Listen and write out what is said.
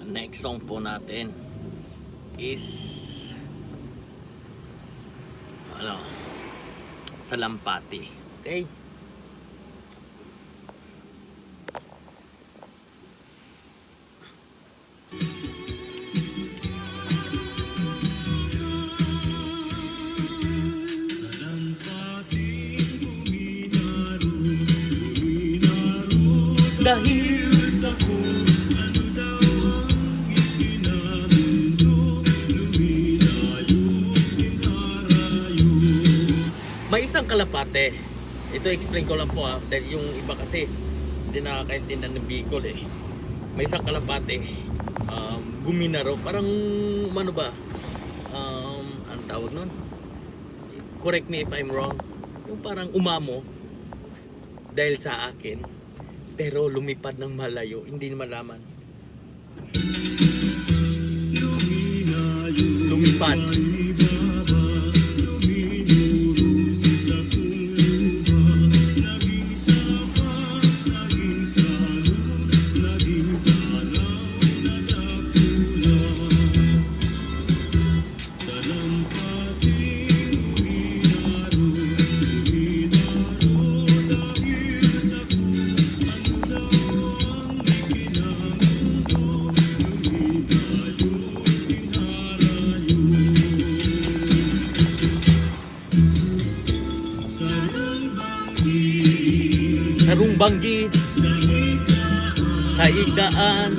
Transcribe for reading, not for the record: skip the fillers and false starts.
next song po natin is Salampati. Okay? Dahil sa kung ano daw ang ikinamundo, luminayo, inarayo. May isang kalapate. Ito explain ko lang po dahil yung iba kasi hindi nakakaintindihan ng Bicol eh. May isang kalapate, guminaro, parang ano ba? Ang tawag nun? Correct me if I'm wrong. Yung parang umamo dahil sa akin. Pero lumipad ng malayo, hindi malaman. Lumipad. Sarong banggi sa igdaan